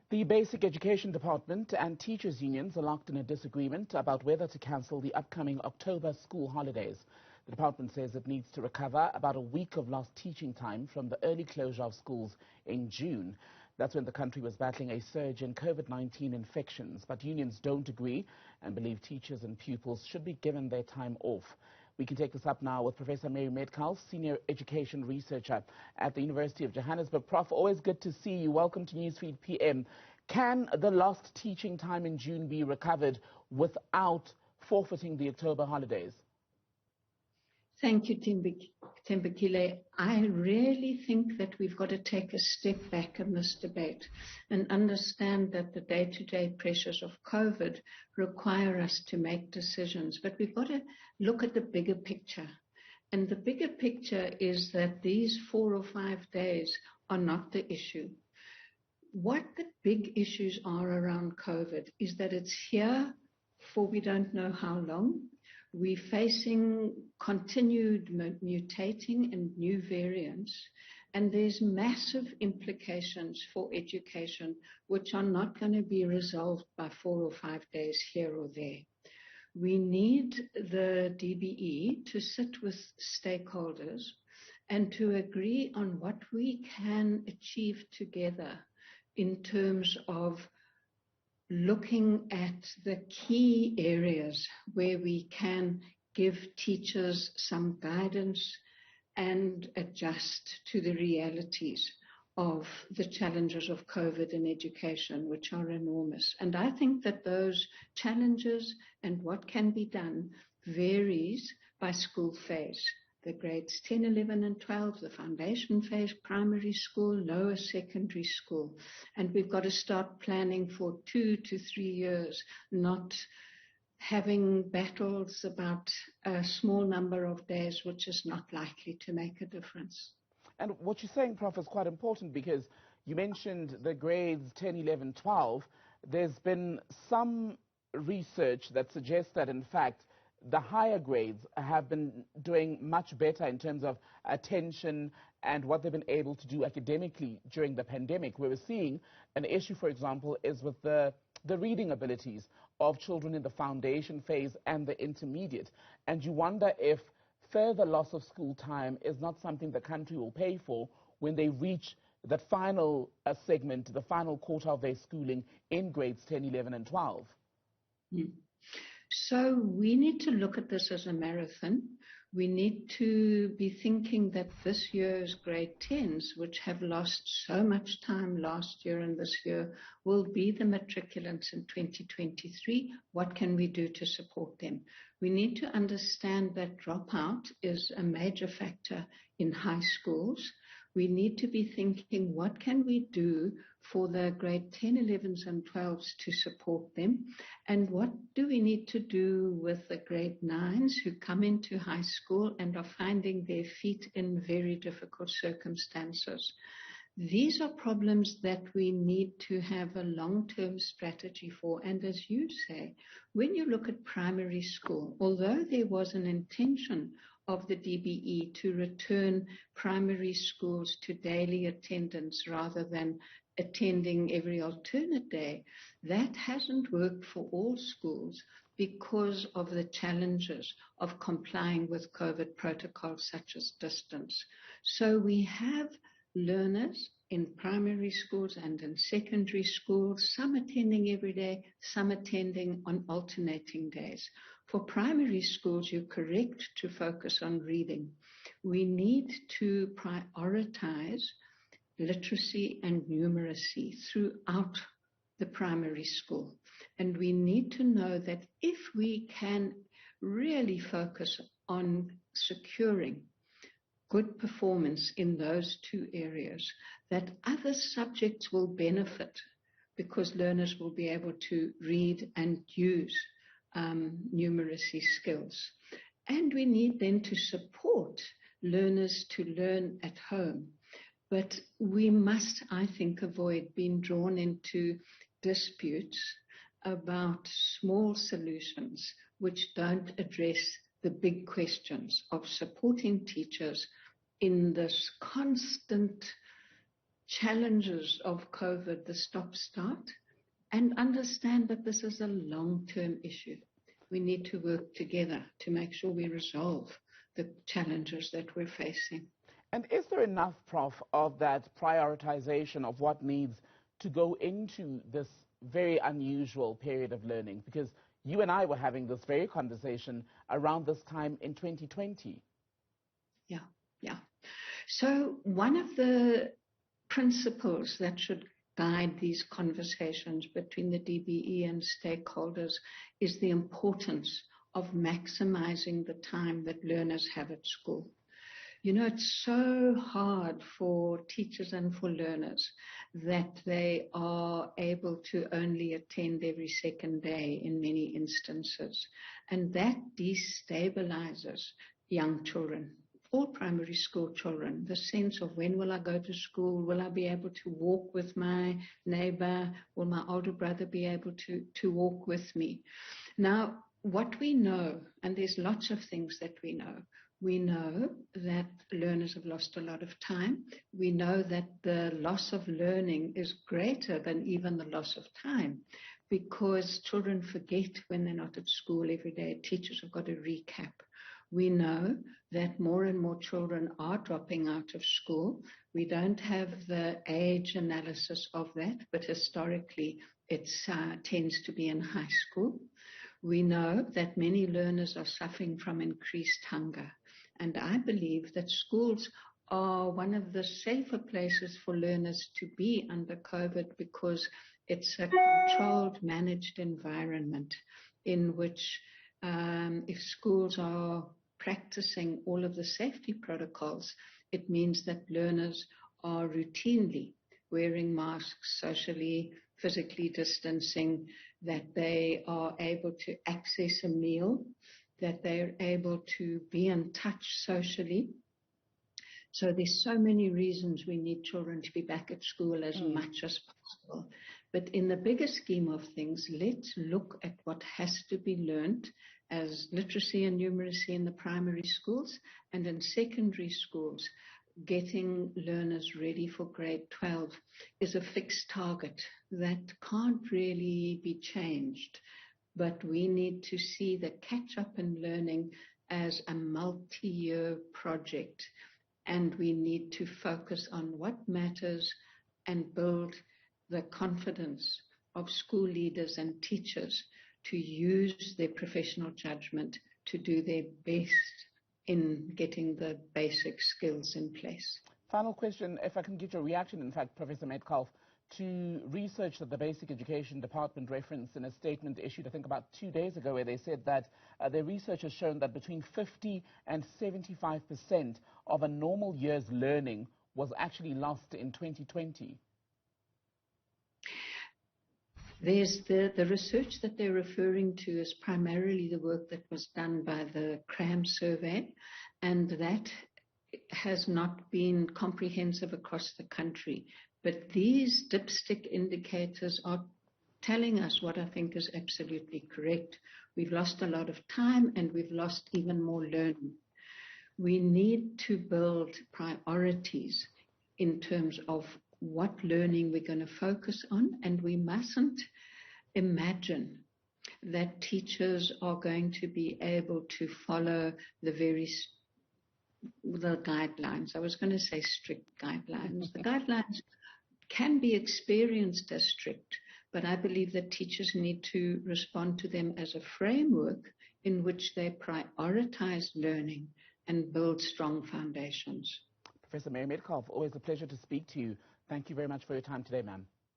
The Basic Education Department and teachers' unions are locked in a disagreement about whether to cancel the upcoming October school holidays. The department says it needs to recover about a week of lost teaching time from the early closure of schools in June. That's when the country was battling a surge in COVID-19 infections. But unions don't agree and believe teachers and pupils should be given their time off. We can take this up now with Professor Mary Metcalfe, Senior Education Researcher at the University of Johannesburg. Prof, always good to see you. Welcome to Newsfeed PM. Can the lost teaching time in June be recovered without forfeiting the October holidays? Thank you, Tembekile. I really think that we've got to take a step back in this debate and understand that the day-to-day pressures of COVID require us to make decisions. But we've got to look at the bigger picture. And the bigger picture is that these 4 or 5 days are not the issue. What the big issues are around COVID is that it's here for we don't know how long. We're facing continued mutating and new variants, and there's massive implications for education which are not going to be resolved by 4 or 5 days here or there. We need the DBE to sit with stakeholders and to agree on what we can achieve together in terms of looking at the key areas where we can give teachers some guidance and adjust to the realities of the challenges of COVID in education, which are enormous. And I think that those challenges and what can be done varies by school phase. The grades 10, 11 and 12, the foundation phase, primary school, lower secondary school. And we've got to start planning for 2 to 3 years, not having battles about a small number of days, which is not likely to make a difference. And what you're saying, Prof, is quite important because you mentioned the grades 10, 11, 12. There's been some research that suggests that, in fact, the higher grades have been doing much better in terms of attention and what they've been able to do academically during the pandemic. Where we're seeing an issue, for example, is with the reading abilities of children in the foundation phase and the intermediate. And you wonder if further loss of school time is not something the country will pay for when they reach that final segment, the final quarter of their schooling in grades 10, 11 and 12. Mm. So we need to look at this as a marathon. We need to be thinking that this year's grade 10s, which have lost so much time last year and this year, will be the matriculants in 2023. What can we do to support them? We need to understand that dropout is a major factor in high schools. We need to be thinking, what can we do for the grade 10, 11s and 12s to support them? And what do we need to do with the grade 9s who come into high school and are finding their feet in very difficult circumstances? These are problems that we need to have a long-term strategy for. And as you say, when you look at primary school, although there was an intention of the DBE to return primary schools to daily attendance rather than attending every alternate day, that hasn't worked for all schools because of the challenges of complying with COVID protocols such as distance. So we have learners in primary schools and in secondary schools, some attending every day, some attending on alternating days. For primary schools, you're correct to focus on reading. We need to prioritize literacy and numeracy throughout the primary school. And we need to know that if we can really focus on securing good performance in those 2 areas, that other subjects will benefit because learners will be able to read and use numeracy skills. And we need then to support learners to learn at home. But we must, I think, avoid being drawn into disputes about small solutions which don't address the big questions of supporting teachers in this constant challenges of COVID, the stop-start, and understand that this is a long-term issue. We need to work together to make sure we resolve the challenges that we're facing. And is there enough, Prof, of that prioritization of what needs to go into this very unusual period of learning? Because you and I were having this very conversation around this time in 2020. Yeah. So one of the principles that should guide these conversations between the DBE and stakeholders is the importance of maximizing the time that learners have at school. You know, it's so hard for teachers and for learners that they are able to only attend every second day in many instances. And that destabilizes young children, all primary school children, the sense of when will I go to school? Will I be able to walk with my neighbor? Will my older brother be able to walk with me? Now, what we know, and there's lots of things that we know that learners have lost a lot of time. We know that the loss of learning is greater than even the loss of time because children forget when they're not at school every day. Teachers have got to recap. We know that more and more children are dropping out of school. We don't have the age analysis of that, but historically it tends to be in high school. We know that many learners are suffering from increased hunger. And I believe that schools are one of the safer places for learners to be under COVID because it's a controlled, managed environment in which if schools are practicing all of the safety protocols, it means that learners are routinely wearing masks, socially, physically distancing, that they are able to access a meal, that they're able to be in touch socially. So there's so many reasons we need children to be back at school as much as possible. But in the bigger scheme of things, let's look at what has to be learned as literacy and numeracy in the primary schools, and in secondary schools, getting learners ready for grade 12 is a fixed target that can't really be changed. But we need to see the catch-up in learning as a multi-year project. And we need to focus on what matters and build the confidence of school leaders and teachers to use their professional judgment to do their best in getting the basic skills in place. Final question, if I can get your reaction, in fact, Professor Metcalfe, to research that the Basic Education Department referenced in a statement issued, I think, about 2 days ago, where they said that their research has shown that between 50 and 75% of a normal year's learning was actually lost in 2020. There's the research that they're referring to is primarily the work that was done by the CRAM survey, and that has not been comprehensive across the country. But these dipstick indicators are telling us what I think is absolutely correct. We've lost a lot of time and we've lost even more learning. We need to build priorities in terms of what learning we're going to focus on, and we mustn't imagine that teachers are going to be able to follow the guidelines. I was going to say strict guidelines. The guidelines can be experienced as strict, but I believe that teachers need to respond to them as a framework in which they prioritize learning and build strong foundations. Professor Mary Metcalfe, always a pleasure to speak to you. Thank you very much for your time today, ma'am.